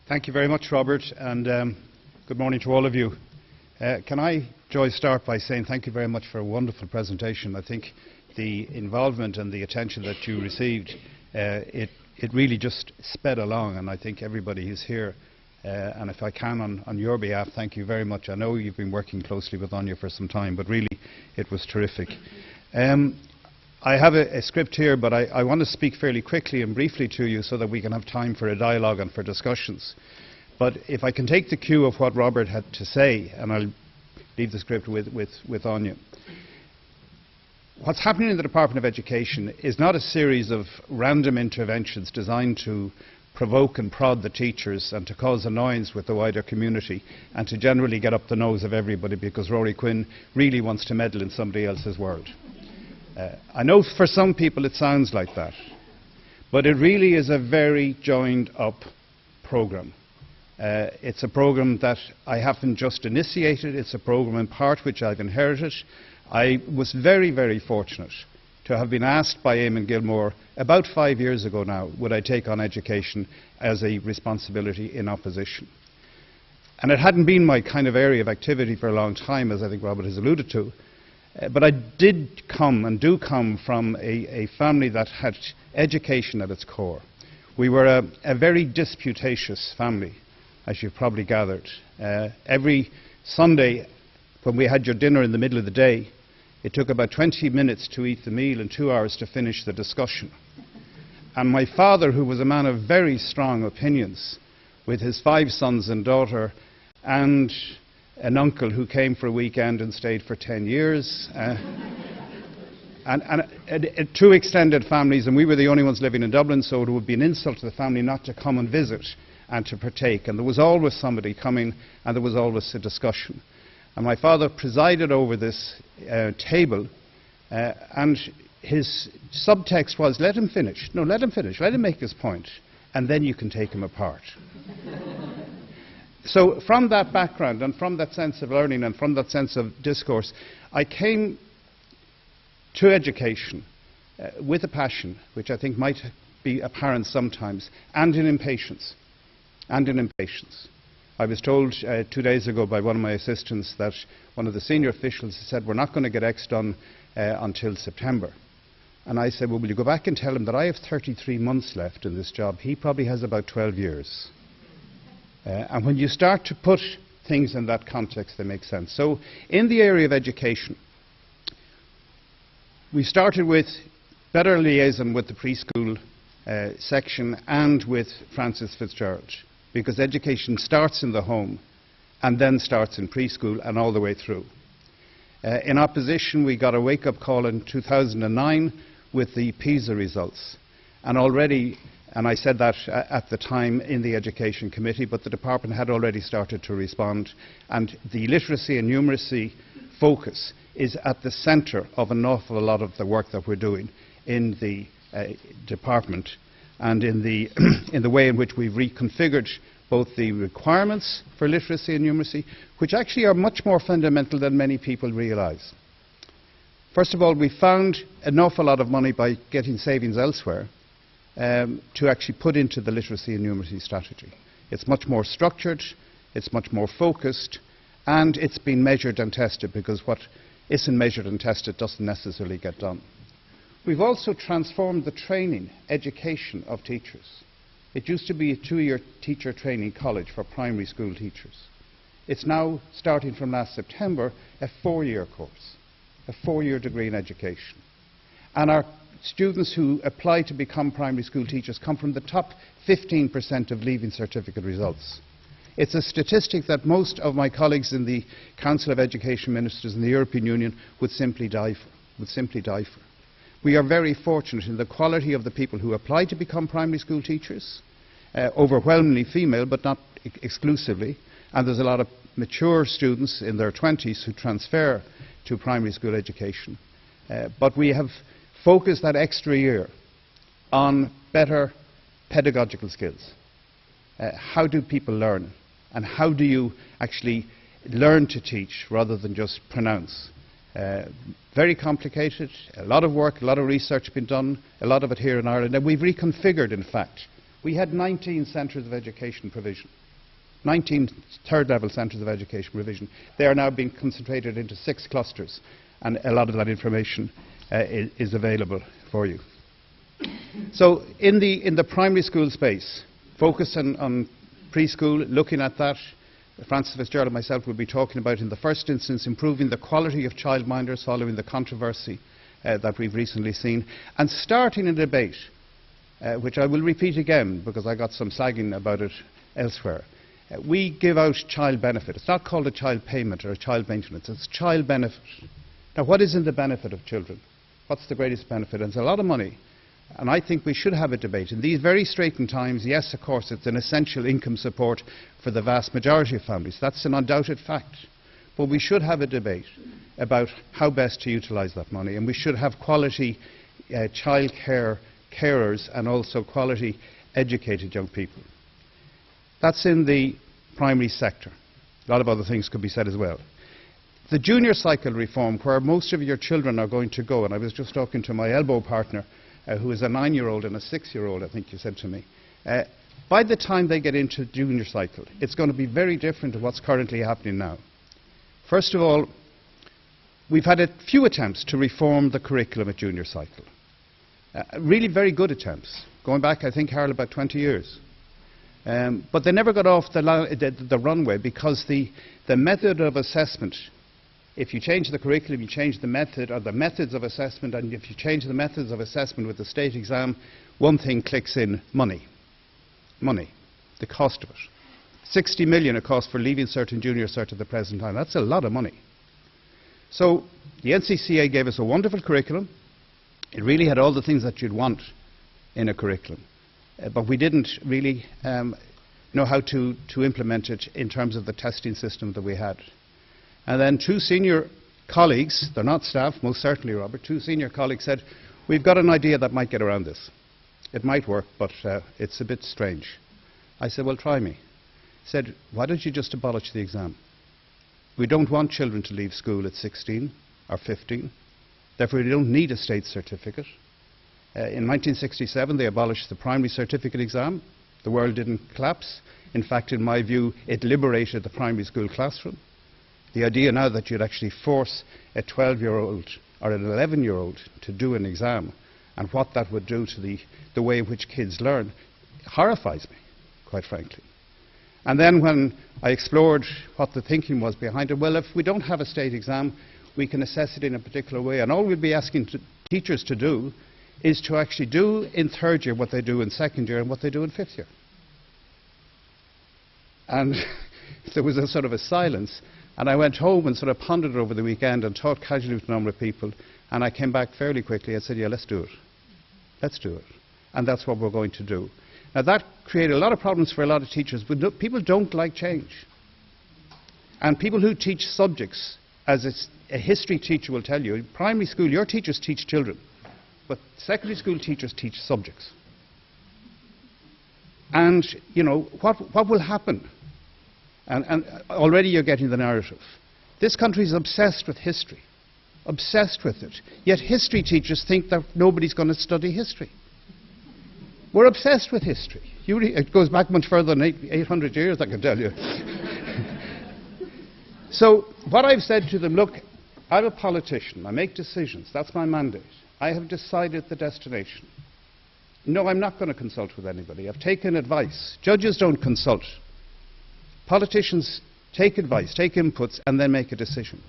Thank you very much, Robert, and good morning to all of you. Can I, Joy, start by saying thank you very much for a wonderful presentation. I think the involvement and the attention that you received, it really just sped along, and I think everybody who's here, and if I can on your behalf, thank you very much. I know you've been working closely with Anya for some time, but really it was terrific. I have a script here, but I want to speak fairly quickly and briefly to you so that we can have time for a dialogue and for discussions. But if I can take the cue of what Robert had to say, and I'll leave the script with Anya. What's happening in the Department of Education is not a series of random interventions designed to provoke and prod the teachers and to cause annoyance with the wider community and to generally get up the nose of everybody because Ruairi Quinn really wants to meddle in somebody else's world. I know for some people it sounds like that, but it really is a very joined up programme. It's a programme that I haven't just initiated, it's a programme in part which I've inherited. I was very, very fortunate to have been asked by Eamon Gilmore about 5 years ago now, would I take on education as a responsibility in opposition. And it hadn't been my kind of area of activity for a long time, as I think Robert has alluded to. But I did come and do come from a family that had education at its core. We were a very disputatious family, as you've probably gathered. Every Sunday, when we had your dinner in the middle of the day, it took about 20 minutes to eat the meal and 2 hours to finish the discussion. And my father, who was a man of very strong opinions, with his 5 sons and daughter, and an uncle who came for a weekend and stayed for 10 years, and 2 extended families, and we were the only ones living in Dublin, so it would be an insult to the family not to come and visit and to partake. And there was always somebody coming, and there was always a discussion. And my father presided over this table, and his subtext was, let him finish. No, let him finish. Let him make his point, and then you can take him apart. So from that background and from that sense of learning and from that sense of discourse, I came to education with a passion, which I think might be apparent sometimes, and in impatience. I was told 2 days ago by one of my assistants that one of the senior officials said, we're not going to get X done until September. And I said, well, will you go back and tell him that I have 33 months left in this job? He probably has about 12 years. And when you start to put things in that context, they make sense. So in the area of education, we started with better liaison with the preschool section and with Francis Fitzgerald, because education starts in the home and then starts in preschool and all the way through. In opposition, we got a wake-up call in 2009 with the PISA results. And already, and I said that at the time in the Education Committee, but the department had already started to respond, and the literacy and numeracy focus is at the centre of an awful lot of the work that we're doing in the department, and in the way in which we've reconfigured both the requirements for literacy and numeracy, which actually are much more fundamental than many people realise. First of all, we found an awful lot of money by getting savings elsewhere to actually put into the literacy and numeracy strategy. It's much more structured, it's much more focused, and it's been measured and tested, because what isn't measured and tested doesn't necessarily get done. We've also transformed the training, education of teachers. It used to be a 2-year teacher training college for primary school teachers. It's now, starting from last September, a 4-year course, a 4-year degree in education. And our students who apply to become primary school teachers come from the top 15% of Leaving Certificate results. It's a statistic that most of my colleagues in the Council of Education Ministers in the European Union would simply die for. We are very fortunate in the quality of the people who apply to become primary school teachers, overwhelmingly female, but not exclusively, and there's a lot of mature students in their 20s who transfer to primary school education. But we have focused that extra year on better pedagogical skills. How do people learn? And how do you actually learn to teach rather than just pronounce? Very complicated, a lot of work, a lot of research been done, a lot of it here in Ireland, and we've reconfigured, in fact, we had 19 centres of education provision. 19 third-level centres of education provision. They are now being concentrated into 6 clusters, and a lot of that information is available for you. So in the primary school space, focus on preschool, looking at that. Francis Fitzgerald and myself will be talking about, in the first instance, improving the quality of childminders following the controversy that we've recently seen, and starting a debate, which I will repeat again because I got some slagging about it elsewhere. We give out child benefit. It's not called a child payment or a child maintenance. It's child benefit. Now, what is in the benefit of children? What's the greatest benefit? And it's a lot of money. And I think we should have a debate. In these very straitened times, yes, of course, it's an essential income support for the vast majority of families. That's an undoubted fact. But we should have a debate about how best to utilise that money. And we should have quality child care carers and also quality educated young people. That's in the primary sector. A lot of other things could be said as well. The junior cycle reform, where most of your children are going to go, and I was just talking to my elbow partner, who is a 9-year-old and a 6-year-old, I think you said to me. By the time they get into junior cycle, it's going to be very different to what's currently happening now. First of all, we've had a few attempts to reform the curriculum at junior cycle. Really very good attempts, going back, I think, Harold, about 20 years. But they never got off the runway because the method of assessment, if you change the curriculum, you change the method or the methods of assessment, and if you change the methods of assessment with the state exam, one thing clicks in: money. Money, the cost of it. 60 million it costs for Leaving Cert and Junior Cert at the present time. That's a lot of money. So the NCCA gave us a wonderful curriculum. It really had all the things that you'd want in a curriculum. But we didn't really know how to implement it in terms of the testing system that we had. And then 2 senior colleagues, they're not staff, most certainly, Robert, 2 senior colleagues said, we've got an idea that might get around this. It might work, but it's a bit strange. I said, well, try me. He said, why don't you just abolish the exam? We don't want children to leave school at 16 or 15. Therefore, we don't need a state certificate. In 1967, they abolished the primary certificate exam. The world didn't collapse. In fact, in my view, it liberated the primary school classroom. The idea now that you'd actually force a 12-year-old or an 11-year-old to do an exam and what that would do to the way in which kids learn horrifies me, quite frankly. And then when I explored what the thinking was behind it, well, if we don't have a state exam, we can assess it in a particular way. And all we'd be asking teachers to do is to actually do in 3rd year what they do in 2nd year and what they do in 5th year. And there was a sort of a silence. And I went home and sort of pondered it over the weekend and talked casually with a number of people. And I came back fairly quickly and said, yeah, let's do it. Let's do it. And that's what we're going to do. Now, that created a lot of problems for a lot of teachers, but no, people don't like change. And people who teach subjects, as a history teacher will tell you, in primary school, your teachers teach children, but secondary school teachers teach subjects. And, you know, what will happen? And already you're getting the narrative. This country is obsessed with history, obsessed with it. Yet history teachers think that nobody's going to study history. We're obsessed with history. It goes back much further than 800 years, I can tell you. So what I've said to them, look, I'm a politician. I make decisions. That's my mandate. I have decided the destination. No, I'm not going to consult with anybody. I've taken advice. Judges don't consult. Politicians take advice, take inputs, and then make a decision.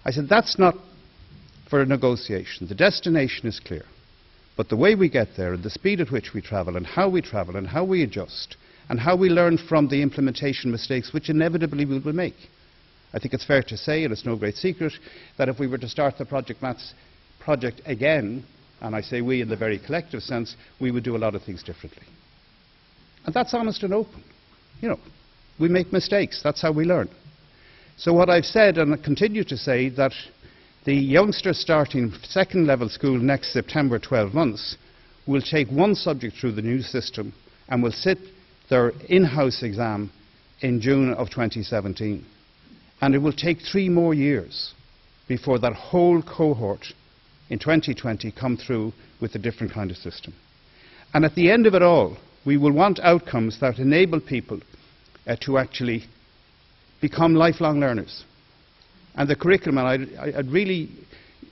I said, that's not for a negotiation. The destination is clear. But the way we get there, and the speed at which we travel, and how we adjust, and how we learn from the implementation mistakes which inevitably we will make. I think it's fair to say, and it's no great secret, that if we were to start the Project Maths project again, and I say we in the very collective sense, we would do a lot of things differently. And that's honest and open. You know, we make mistakes. That's how we learn. So what I've said, and I continue to say, that the youngsters starting 2nd level school next September, 12 months, will take one subject through the new system and will sit their in-house exam in June of 2017. And it will take 3 more years before that whole cohort in 2020 come through with a different kind of system. And at the end of it all, We will want outcomes that enable people to actually become lifelong learners. And the curriculum, and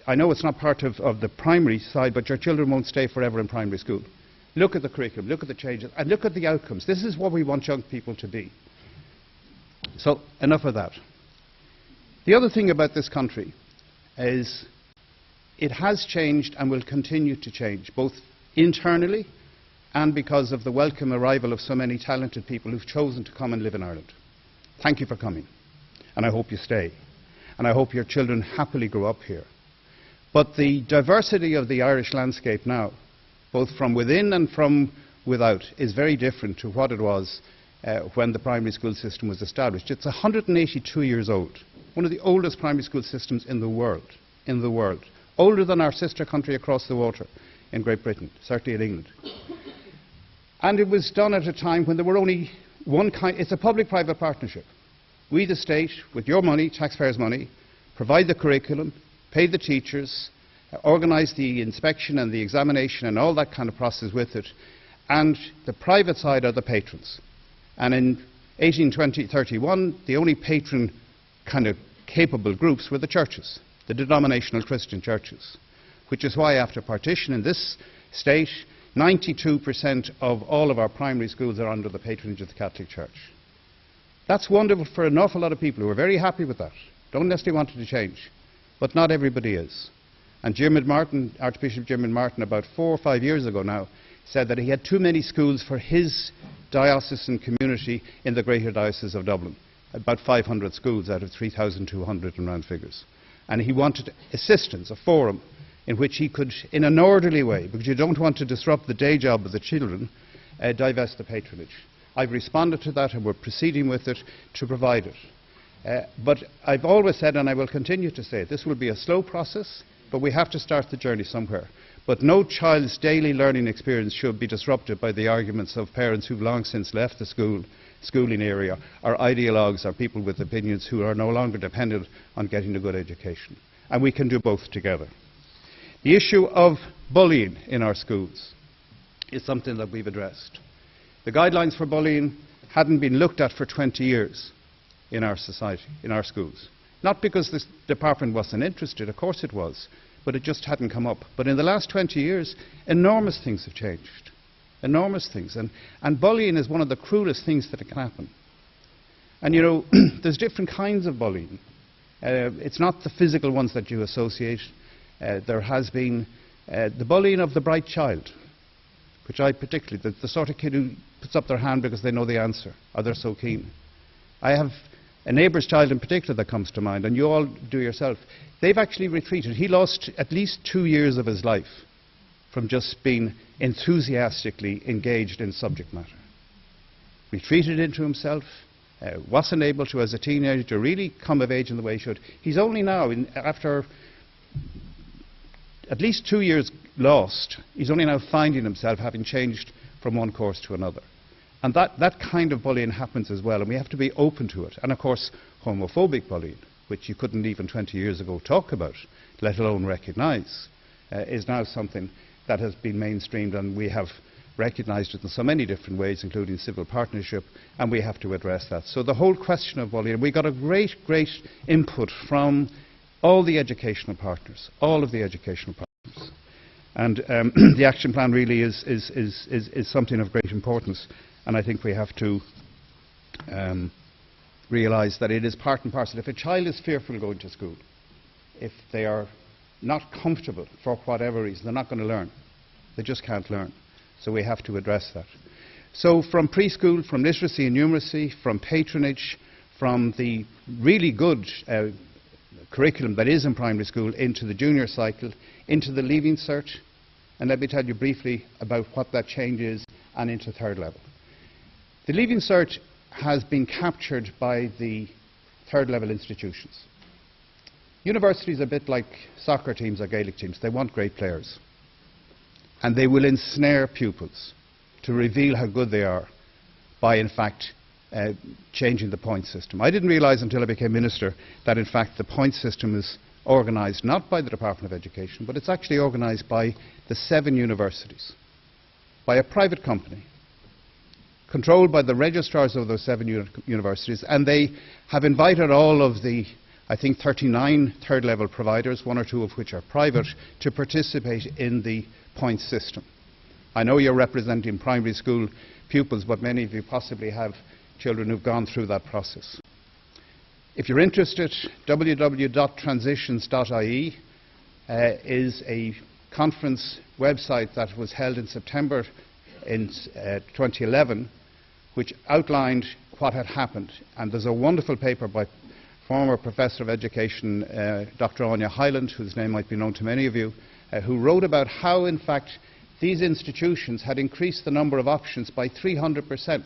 I know it's not part of the primary side, but your children won't stay forever in primary school. Look at the curriculum, look at the changes, and look at the outcomes. This is what we want young people to be. So, enough of that. The other thing about this country is it has changed and will continue to change, both internally and because of the welcome arrival of so many talented people who've chosen to come and live in Ireland. Thank you for coming, and I hope you stay, and I hope your children happily grow up here. But the diversity of the Irish landscape now, both from within and from without, is very different to what it was when the primary school system was established. It's 182 years old, one of the oldest primary school systems in the world, older than our sister country across the water in Great Britain, certainly in England. And it was done at a time when there were only one kind. It's a public-private partnership. We, the state, with your money, taxpayers' money, provide the curriculum, pay the teachers, organise the inspection and the examination and all that kind of process with it, and the private side are the patrons. And in 1831, the only patron kind of capable groups were the churches, the denominational Christian churches, which is why after partition in this state, 92% of all of our primary schools are under the patronage of the Catholic Church. That's wonderful for an awful lot of people who are very happy with that, don't necessarily want it to change, but not everybody is. And Archbishop Jim Martin, about 4 or 5 years ago now, said that he had too many schools for his diocesan community in the Greater Diocese of Dublin, about 500 schools out of 3,200 in round figures. And he wanted assistance, a forum, in which he could, in an orderly way, because you don't want to disrupt the day job of the children, divest the patronage. I've responded to that and we're proceeding with it to provide it. But I've always said, and I will continue to say, this will be a slow process, but we have to start the journey somewhere. But no child's daily learning experience should be disrupted by the arguments of parents who've long since left the schooling area, or ideologues, or people with opinions who are no longer dependent on getting a good education. And we can do both together. The issue of bullying in our schools is something that we've addressed. The guidelines for bullying hadn't been looked at for 20 years in our society, in our schools. Not because the department wasn't interested, of course it was, but it just hadn't come up. But in the last 20 years, enormous things have changed. Enormous things. And bullying is one of the cruelest things that can happen. And you know, there's different kinds of bullying. It's not the physical ones that you associate. There has been the bullying of the bright child, which I particularly, the sort of kid who puts up their hand because they know the answer, or they're so keen. I have a neighbour's child in particular that comes to mind, and you all do yourself. They've actually retreated. He lost at least 2 years of his life from just being enthusiastically engaged in subject matter. Retreated into himself, wasn't able to, as a teenager, to really come of age in the way he should. He's only now, after at least 2 years lost, he's only now finding himself having changed from one course to another. And that kind of bullying happens as well, and we have to be open to it. And of course, homophobic bullying, which you couldn't even 20 years ago talk about, let alone recognise, is now something that has been mainstreamed, and we have recognised it in so many different ways, including civil partnership, and we have to address that. So the whole question of bullying, we got a great input from all the educational partners, all of the educational partners. And the action plan really is something of great importance, and I think we have to realise that it is part and parcel. If a child is fearful going to school, if they are not comfortable for whatever reason, they're not going to learn. They just can't learn. So we have to address that. So from preschool, from literacy and numeracy, from patronage, from the really good curriculum that is in primary school, into the junior cycle, into the leaving cert, and let me tell you briefly about what that change is, and into third level. The leaving cert has been captured by the third level institutions. Universities are a bit like soccer teams or Gaelic teams. They want great players. And they will ensnare pupils to reveal how good they are by, in fact, changing the point system. I didn't realise until I became minister that, in fact, the point system is organised not by the Department of Education, but it's actually organised by the 7 universities, by a private company controlled by the registrars of those 7 universities, and they have invited all of the, I think, 39 third-level providers, 1 or 2 of which are private, to participate in the points system. I know you're representing primary school pupils, but many of you possibly have children who've gone through that process. If you're interested, www.transitions.ie is a conference website that was held in September in 2011, which outlined what had happened. And there's a wonderful paper by former Professor of Education, Dr. Anya Hyland, whose name might be known to many of you, who wrote about how, in fact, these institutions had increased the number of options by 300%.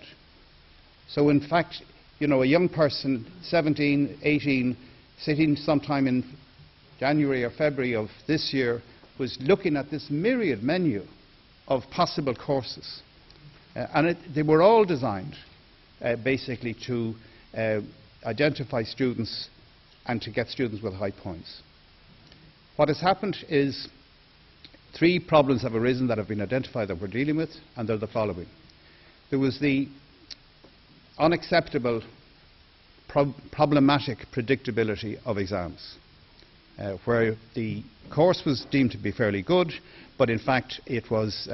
So, in fact, you know, a young person, 17, 18, sitting sometime in January or February of this year, was looking at this myriad menu of possible courses. They were all designed basically to identify students and to get students with high points. What has happened is 3 problems have arisen that have been identified that we're dealing with, and they're the following. There was the unacceptable, problematic predictability of exams, where the course was deemed to be fairly good, but in fact it was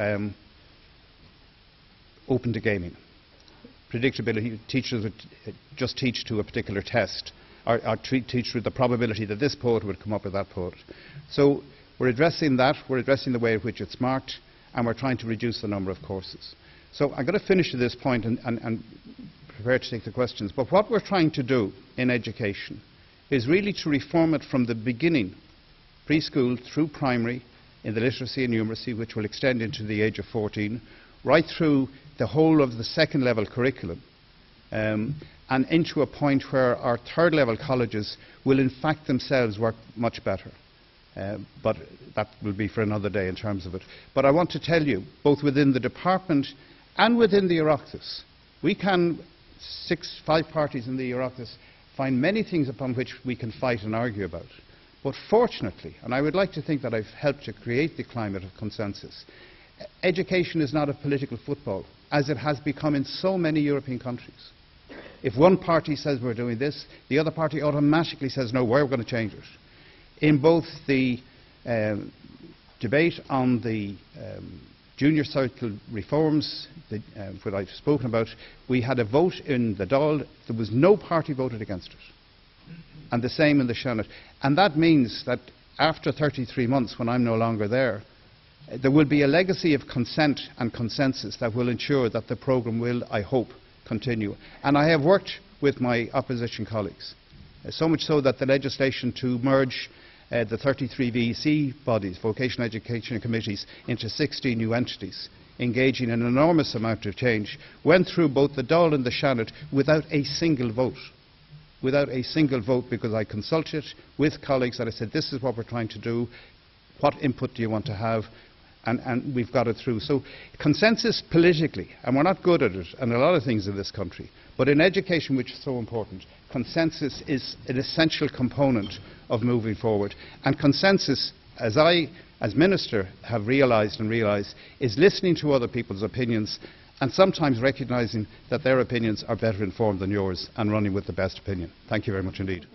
open to gaming. Predictability, teachers would just teach to a particular test, or teach with the probability that this poet would come up with that poet. So we're addressing that, we're addressing the way in which it's marked, and we're trying to reduce the number of courses. So I'm going to finish at this point and prepare to take the questions. But what we're trying to do in education is really to reform it from the beginning, preschool through primary, in the literacy and numeracy, which will extend into the age of 14, right through the whole of the second level curriculum, and into a point where our third level colleges will in fact themselves work much better. But that will be for another day in terms of it. But I want to tell you, both within the department and within the Oireachtas, we can, 5 parties in the Oireachtas, find many things upon which we can fight and argue about. But fortunately, and I would like to think that I've helped to create the climate of consensus, education is not a political football, as it has become in so many European countries. If one party says we're doing this, the other party automatically says, no, we're going to change it. In both the debate on the junior cycle reforms that I've spoken about, we had a vote in the Dáil. There was no party voted against it. And the same in the Seanad. And that means that after 33 months, when I'm no longer there, there will be a legacy of consent and consensus that will ensure that the programme will, I hope, continue. And I have worked with my opposition colleagues, so much so that the legislation to merge the 33 VEC bodies, vocational education committees, into 16 new entities, engaging in an enormous amount of change, went through both the Dáil and the Seanad without a single vote. Without a single vote, because I consulted with colleagues and I said, this is what we're trying to do, what input do you want to have, and we've got it through. So consensus politically, and we're not good at it, and a lot of things in this country, but in education, which is so important, consensus is an essential component of moving forward. And consensus, as I, as Minister, have realised and realised, is listening to other people's opinions and sometimes recognising that their opinions are better informed than yours and running with the best opinion. Thank you very much indeed.